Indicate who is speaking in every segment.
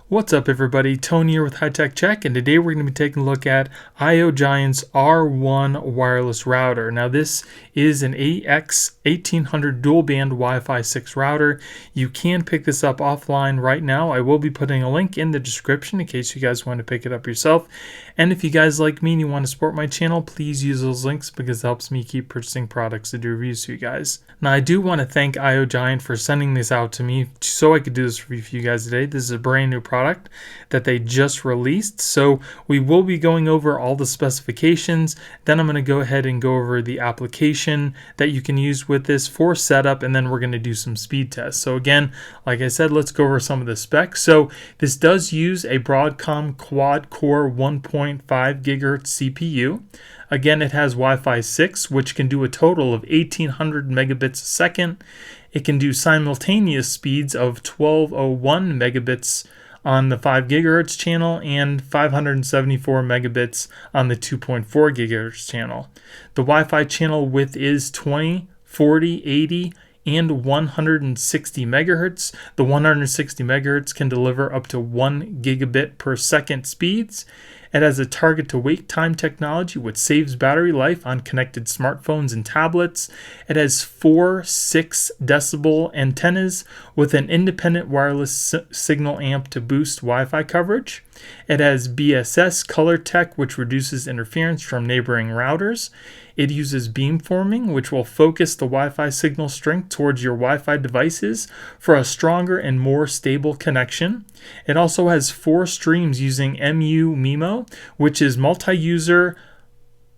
Speaker 1: What's up everybody, Tony here with High Tech Check, and today we're going to be taking a look at ioGiant's R1 wireless router. Now this is an AX1800 dual band Wi-Fi 6 router. You can pick this up offline right now. I will be putting a link in the description in case you guys want to pick it up yourself. And if you guys like me and you want to support my channel, please use those links because it helps me keep purchasing products to do reviews for you guys. Now I do want to thank ioGiant for sending this out to me so I could do this review for you guys today. This is a brand new product that they just released, so we will be going over all the specifications. Then I'm going to go ahead and go over the application that you can use with this for setup, and then we're going to do some speed tests. So again, like I said, let's go over some of the specs. So this does use a Broadcom quad-core 1.5 gigahertz CPU. Again, it has Wi-Fi 6, which can do a total of 1800 megabits a second. It can do simultaneous speeds of 1201 megabits on the 5 gigahertz channel and 574 megabits on the 2.4 gigahertz channel. The Wi-Fi channel width is 20, 40, 80, and 160 megahertz. The 160 megahertz can deliver up to 1 gigabit per second speeds. It has a target to wait time technology which saves battery life on connected smartphones and tablets. It has 4 6 decibel antennas with an independent wireless signal amp to boost Wi-Fi coverage. It has BSS Color Tech, which reduces interference from neighboring routers. It uses beamforming, which will focus the Wi-Fi signal strength towards your Wi-Fi devices for a stronger and more stable connection. It also has 4 streams using MU-MIMO, which is multi-user,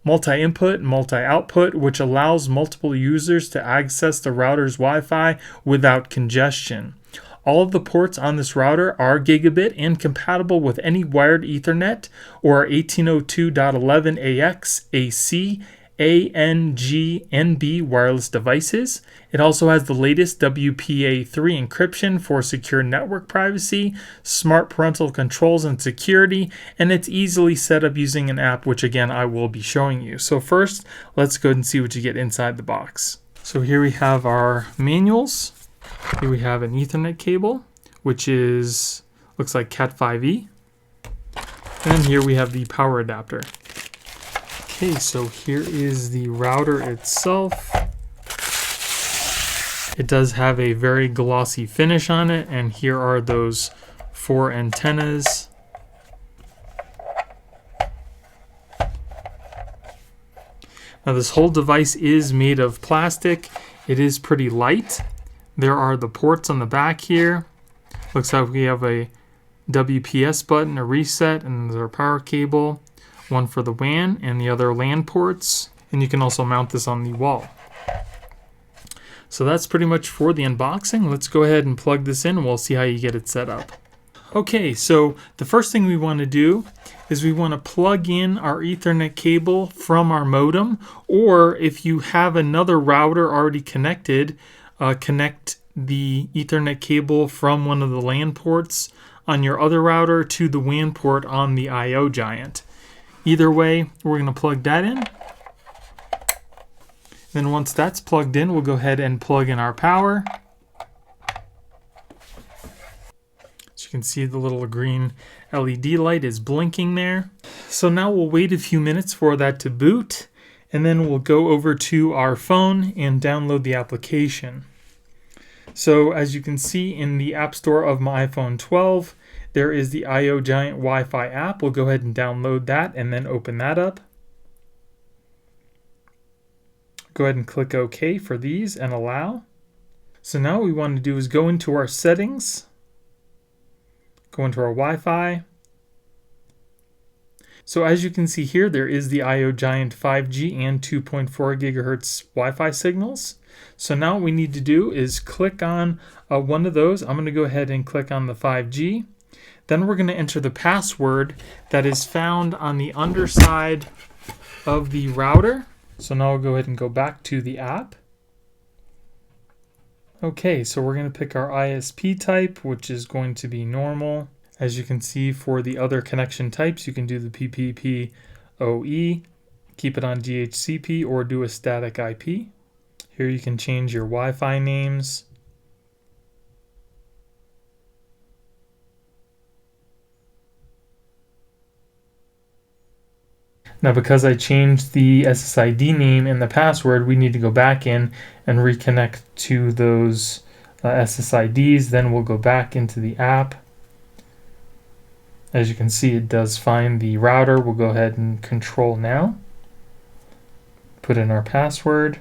Speaker 1: multi-input, multi-output, which allows multiple users to access the router's Wi-Fi without congestion. All of the ports on this router are gigabit and compatible with any wired Ethernet or 1802.11ax, AC, ANG-NB wireless devices. It also has the latest WPA3 encryption for secure network privacy, smart parental controls and security, and it's easily set up using an app, which again I will be showing you. So first, let's go ahead and see what you get inside the box. So here we have our manuals. Here we have an Ethernet cable, which looks like Cat5e. And here we have the power adapter. Okay, so here is the router itself. It does have a very glossy finish on it, and here are those 4 antennas. Now this whole device is made of plastic. It is pretty light. There are the ports on the back here. Looks like we have a WPS button, a reset, and there's our power cable. One for the WAN and the other LAN ports, and you can also mount this on the wall. So that's pretty much for the unboxing. Let's go ahead and plug this in and we'll see how you get it set up. Okay, so the first thing we want to do is we want to plug in our Ethernet cable from our modem, or if you have another router already connected, connect the Ethernet cable from one of the LAN ports on your other router to the WAN port on the ioGiant. Either way, we're going to plug that in. Then once that's plugged in, we'll go ahead and plug in our power. As you can see, the little green LED light is blinking there. So now we'll wait a few minutes for that to boot, and then we'll go over to our phone and download the application. So as you can see in the App Store of my iPhone 12, there is the ioGiant Wi-Fi app. We'll go ahead and download that and then open that up. Go ahead and click OK for these and allow. So now what we want to do is go into our settings, go into our Wi-Fi. So as you can see here, there is the ioGiant 5G and 2.4 gigahertz Wi-Fi signals. So now what we need to do is click on one of those. I'm going to go ahead and click on the 5G. Then we're going to enter the password that is found on the underside of the router. So now we'll go ahead and go back to the app. Okay, so we're going to pick our ISP type, which is going to be normal. As you can see, for the other connection types, you can do the PPPoE, keep it on DHCP, or do a static IP. Here you can change your Wi-Fi names. Now, because I changed the SSID name and the password, we need to go back in and reconnect to those SSIDs. Then we'll go back into the app. As you can see, it does find the router. We'll go ahead and control now. Put in our password.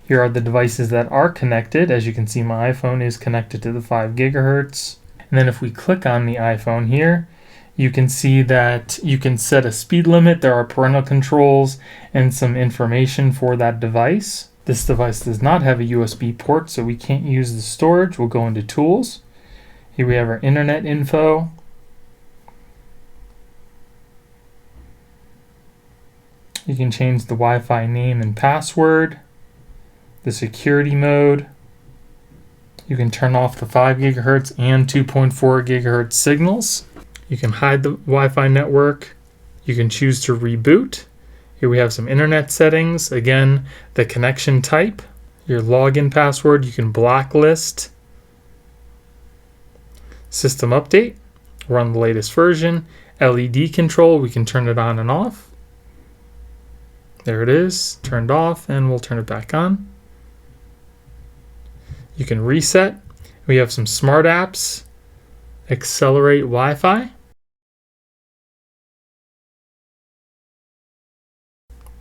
Speaker 1: Here are the devices that are connected. As you can see, my iPhone is connected to the 5 gigahertz. And then if we click on the iPhone here, you can see that you can set a speed limit. There are parental controls and some information for that device. This device does not have a USB port, so we can't use the storage. We'll go into Tools. Here we have our internet info. You can change the Wi-Fi name and password, the security mode. You can turn off the 5 gigahertz and 2.4 gigahertz signals. You can hide the Wi-Fi network. You can choose to reboot. Here we have some internet settings. Again, the connection type, your login password, you can blacklist. System update, we're on the latest version. LED control, we can turn it on and off. There it is, turned off, and we'll turn it back on. You can reset. We have some smart apps. Accelerate Wi-Fi.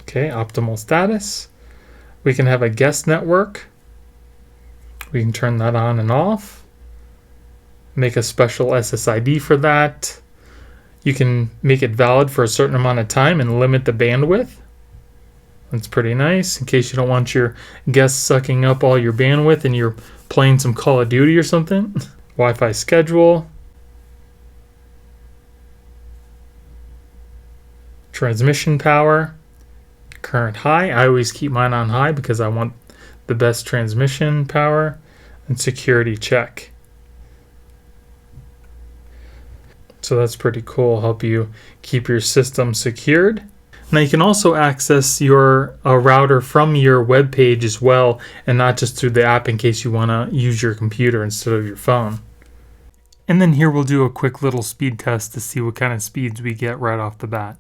Speaker 1: Okay, optimal status. We can have a guest network. We can turn that on and off. Make a special SSID for that. You can make it valid for a certain amount of time and limit the bandwidth. That's pretty nice in case you don't want your guests sucking up all your bandwidth and you're playing some Call of Duty or something. Wi-Fi schedule. Transmission power. Current high. I always keep mine on high because I want the best transmission power. And security check. So that's pretty cool. Help you keep your system secured. Now you can also access your router from your web page as well, and not just through the app in case you want to use your computer instead of your phone. And then here we'll do a quick little speed test to see what kind of speeds we get right off the bat.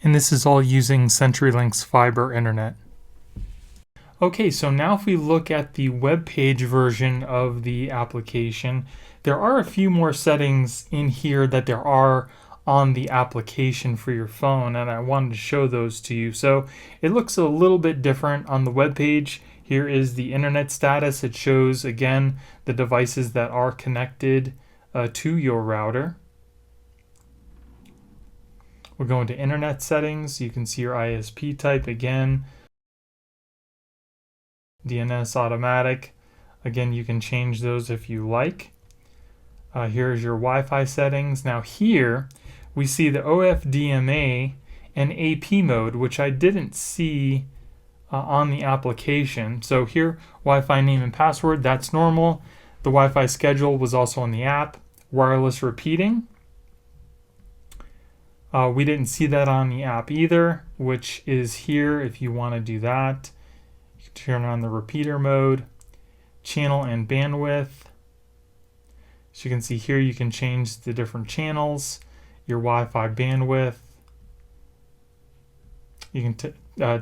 Speaker 1: And this is all using CenturyLink's fiber internet. Okay, so now if we look at the web page version of the application, there are a few more settings in here that there are on the application for your phone, and I wanted to show those to you. So it looks a little bit different on the web page. Here is the internet status. It shows, again, the devices that are connected to your router. We're going to internet settings. You can see your ISP type again. DNS automatic. Again, you can change those if you like. Here's your Wi-Fi settings. Now here we see the OFDMA and AP mode, which I didn't see on the application. So here, Wi-Fi name and password, that's normal. The Wi-Fi schedule was also on the app. Wireless repeating. We didn't see that on the app either, which is here if you want to do that. You can turn on the repeater mode, channel and bandwidth. So you can see here you can change the different channels, your Wi-Fi bandwidth. You can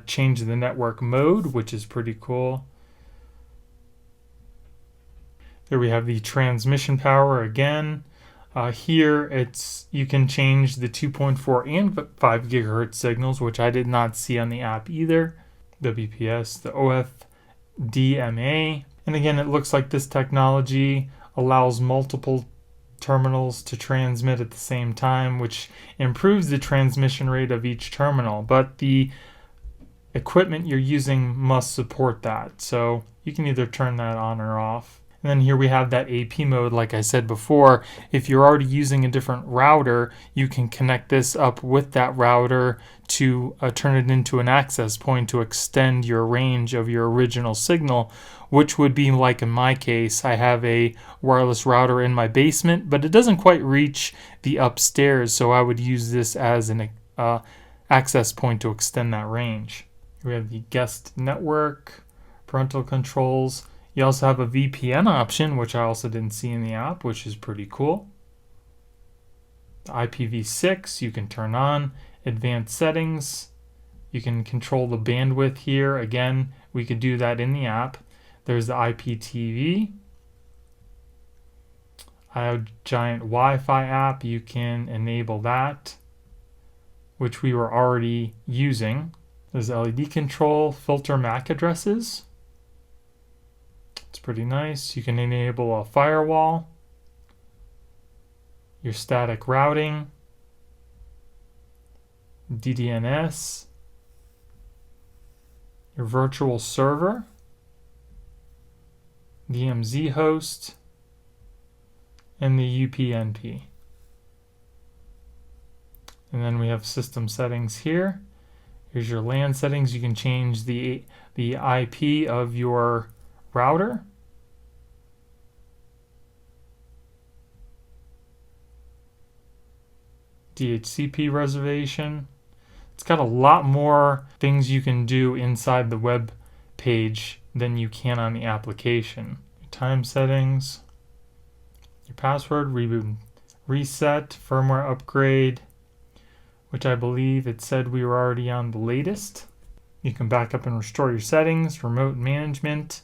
Speaker 1: change the network mode, which is pretty cool. There we have the transmission power again. Here you can change the 2.4 and 5 gigahertz signals, which I did not see on the app either. WPS, the OFDMA. And again, it looks like this technology allows multiple terminals to transmit at the same time, which improves the transmission rate of each terminal. But the equipment you're using must support that. So you can either turn that on or off. And then here we have that AP mode, like I said before. If you're already using a different router, you can connect this up with that router to turn it into an access point to extend your range of your original signal, which would be like in my case. I have a wireless router in my basement, but it doesn't quite reach the upstairs, so I would use this as an access point to extend that range. We have the guest network, parental controls. You also have a VPN option, which I also didn't see in the app, which is pretty cool. The IPv6 you can turn on. Advanced settings. You can control the bandwidth here. Again, we could do that in the app. There's the IPTV. ioGiant Wi-Fi app. You can enable that, which we were already using. There's LED control, filter MAC addresses. It's pretty nice. You can enable a firewall, your static routing, DDNS, your virtual server, DMZ host, and the UPnP. And then we have system settings here. Here's your LAN settings. You can change the IP of your router. DHCP reservation. It's got a lot more things you can do inside the web page than you can on the application. Your time settings, your password, reboot, reset, firmware upgrade, which I believe it said we were already on the latest. You can back up and restore your settings, remote management,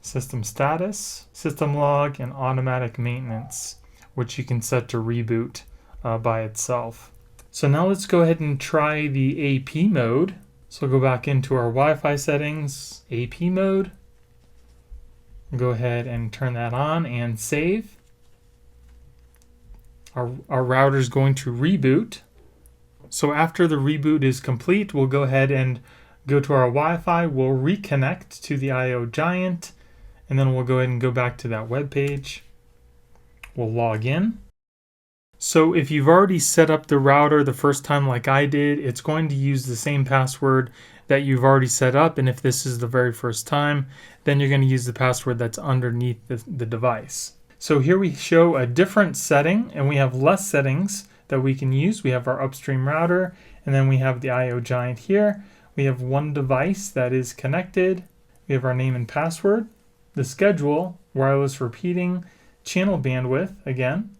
Speaker 1: system status, system log, and automatic maintenance, which you can set to reboot by itself. So now let's go ahead and try the AP mode. So go back into our Wi-Fi settings, AP mode. Go ahead and turn that on and save. Our router is going to reboot. So after the reboot is complete, we'll go ahead and go to our Wi-Fi. We'll reconnect to the ioGiant, and then we'll go ahead and go back to that web page. We'll log in. So if you've already set up the router the first time like I did, it's going to use the same password that you've already set up. And if this is the very first time, then you're going to use the password that's underneath the device. So here we show a different setting, and we have less settings that we can use. We have our upstream router, and then we have the ioGiant here. We have one device that is connected. We have our name and password, the schedule, wireless repeating, channel bandwidth, again,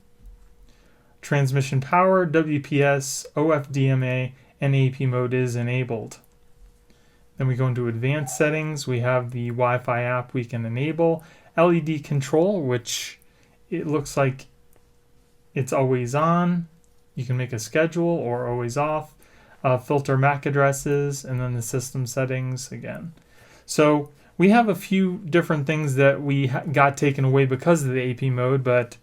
Speaker 1: transmission power, WPS, OFDMA, and AP mode is enabled. Then we go into advanced settings. We have the Wi-Fi app we can enable, LED control, which it looks like it's always on. You can make a schedule or always off, filter MAC addresses, and then the system settings again. So we have a few different things that we got taken away because of the AP mode, but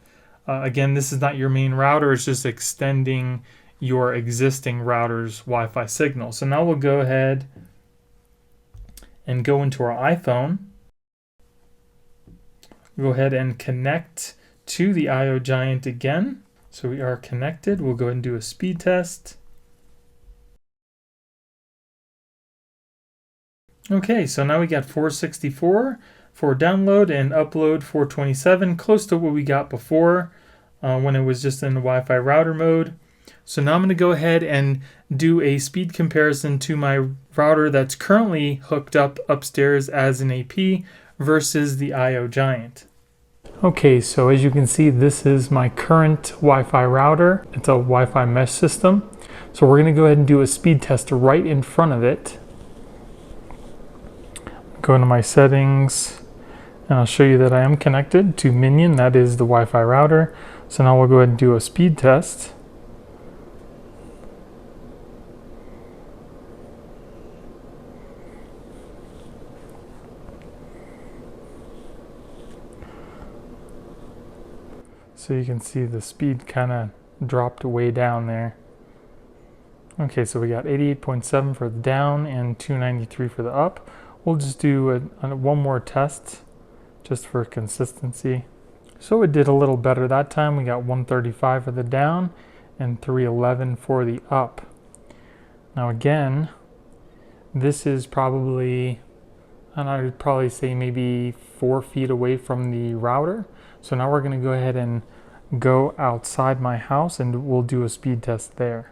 Speaker 1: again, this is not your main router. It's just extending your existing router's Wi-Fi signal. So now we'll go ahead and go into our iPhone. Go ahead and connect to the ioGiant again. So we are connected. We'll go ahead and do a speed test. Okay, so now we got 464 for download and upload 427, close to what we got before when it was just in the Wi-Fi router mode. So now I'm going to go ahead and do a speed comparison to my router that's currently hooked up upstairs as an AP versus the ioGiant. Okay, so as you can see, this is my current Wi-Fi router. It's a Wi-Fi mesh system. So we're going to go ahead and do a speed test right in front of it. Go into my settings, and I'll show you that I am connected to Minion. That is the Wi-Fi router. So now we'll go ahead and do a speed test. So you can see the speed kind of dropped way down there. Okay, so we got 88.7 for the down and 293 for the up. We'll just do one more test just for consistency. So it did a little better that time. We got 135 for the down and 311 for the up. Now again, this is probably, and I would probably say maybe 4 feet away from the router. So now we're going to go ahead and go outside my house and we'll do a speed test there.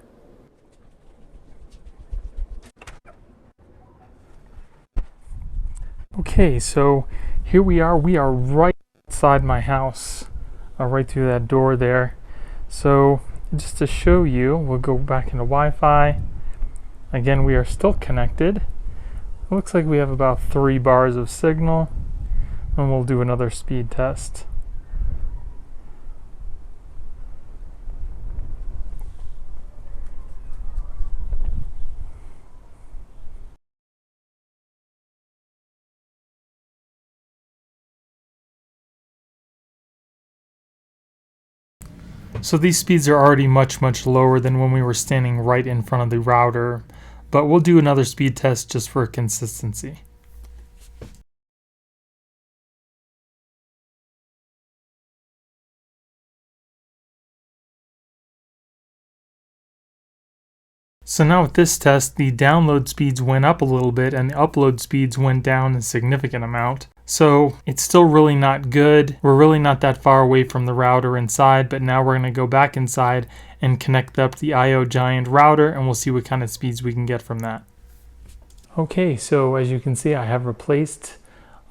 Speaker 1: Okay, so here we are right outside my house, right through that door there. So just to show you, we'll go back into Wi-Fi. Again, we are still connected. It looks like we have about 3 bars of signal, and we'll do another speed test. So these speeds are already much lower than when we were standing right in front of the router, but we'll do another speed test just for consistency. So now with this test, the download speeds went up a little bit and the upload speeds went down a significant amount. So it's still really not good. We're really not that far away from the router inside, but now we're going to go back inside and connect up the ioGiant router, and we'll see what kind of speeds we can get from that. Okay, so as you can see, I have replaced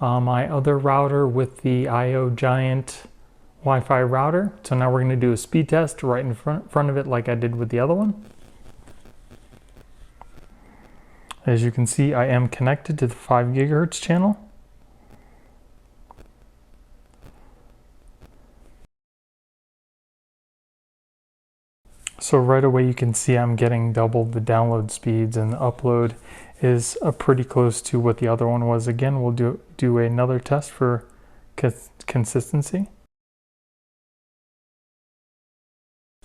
Speaker 1: my other router with the ioGiant Wi-Fi router. So now we're going to do a speed test right in front of it like I did with the other one. As you can see, I am connected to the 5 gigahertz channel. So right away you can see I'm getting double the download speeds, and the upload is pretty close to what the other one was. Again, we'll do another test for consistency.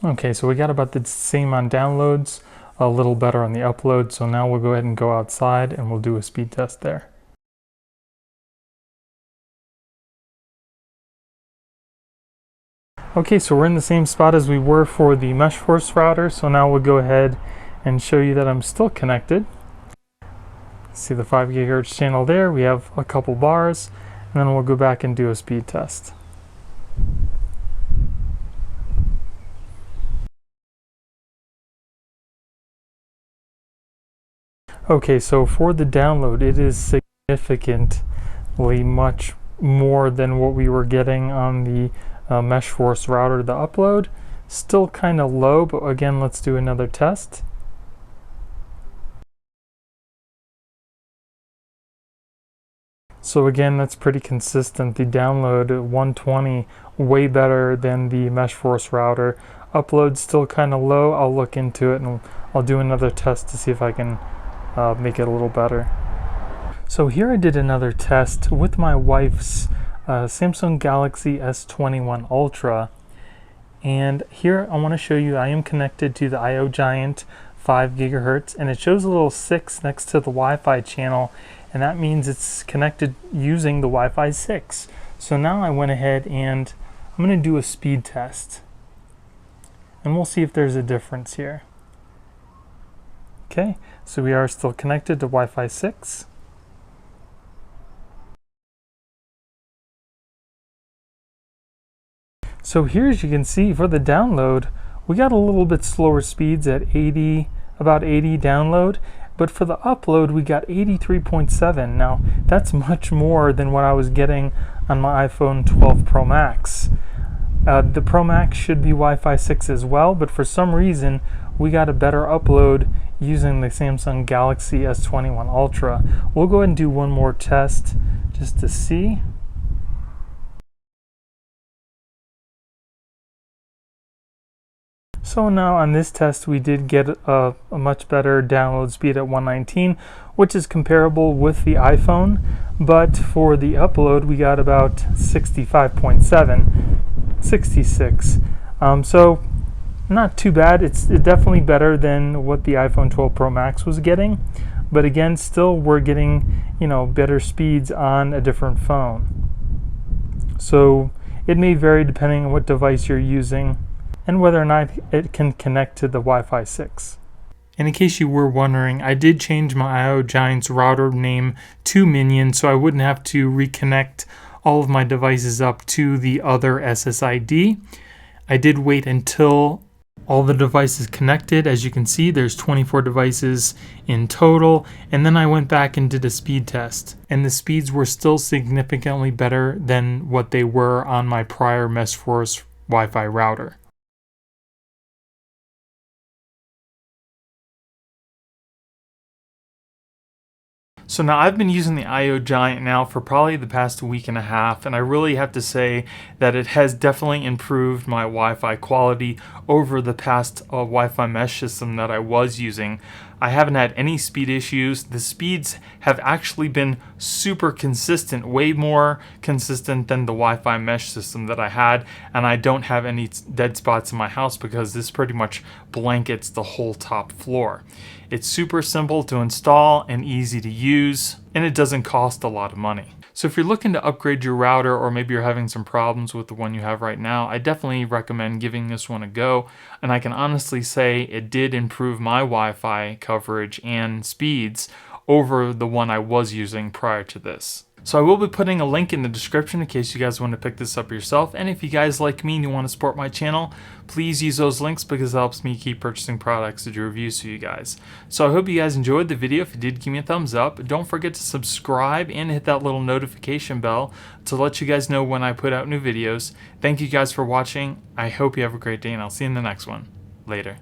Speaker 1: Okay, so we got about the same on downloads, a little better on the upload. So now we'll go ahead and go outside and we'll do a speed test there. Okay, so we're in the same spot as we were for the MeshForce router. So now we'll go ahead and show you that I'm still connected. See the 5 gigahertz channel there. We have a couple bars, and then we'll go back and do a speed test. Okay, so for the download, it is significantly much more than what we were getting on the MeshForce router. The upload still kind of low, but again, let's do another test. So again, that's pretty consistent. The download 120, way better than the MeshForce router. Upload still kind of low. I'll look into it and I'll do another test to see if I can make it a little better. So here I did another test with my wife's Samsung Galaxy S21 Ultra, and here I want to show you I am connected to the ioGiant 5 gigahertz, and it shows a little 6 next to the Wi-Fi channel, and that means it's connected using the Wi-Fi 6. So now I went ahead and I'm going to do a speed test, and we'll see if there's a difference here. Okay, so we are still connected to Wi-Fi 6. So here, as you can see, for the download, we got a little bit slower speeds at about 80 download, but for the upload, we got 83.7. Now, that's much more than what I was getting on my iPhone 12 Pro Max. The Pro Max should be Wi-Fi 6 as well, but for some reason, we got a better upload using the Samsung Galaxy S21 Ultra. We'll go ahead and do one more test just to see. So now on this test, we did get a much better download speed at 119, which is comparable with the iPhone, but for the upload, we got about 65.7, 66. So not too bad. It's definitely better than what the iPhone 12 Pro Max was getting, but again, still we're getting, better speeds on a different phone. So it may vary depending on what device you're using and whether or not it can connect to the Wi-Fi 6. And in case you were wondering, I did change my ioGiant's router name to Minion so I wouldn't have to reconnect all of my devices up to the other SSID. I did wait until all the devices connected. As you can see, there's 24 devices in total, and then I went back and did a speed test, and the speeds were still significantly better than what they were on my prior Mesh Force Wi-Fi router. So now I've been using the ioGiant now for probably the past week and a half, and I really have to say that it has definitely improved my Wi-Fi quality over the past Wi-Fi mesh system that I was using. I haven't had any speed issues. The speeds have actually been super consistent, way more consistent than the Wi-Fi mesh system that I had, and I don't have any dead spots in my house because this pretty much blankets the whole top floor. It's super simple to install and easy to use, and it doesn't cost a lot of money. So if you're looking to upgrade your router, or maybe you're having some problems with the one you have right now, I definitely recommend giving this one a go. And I can honestly say it did improve my Wi-Fi coverage and speeds over the one I was using prior to this. So I will be putting a link in the description in case you guys want to pick this up yourself. And if you guys like me and you want to support my channel, please use those links because it helps me keep purchasing products to do reviews for you guys. So I hope you guys enjoyed the video. If you did, give me a thumbs up. Don't forget to subscribe and hit that little notification bell to let you guys know when I put out new videos. Thank you guys for watching. I hope you have a great day, and I'll see you in the next one. Later.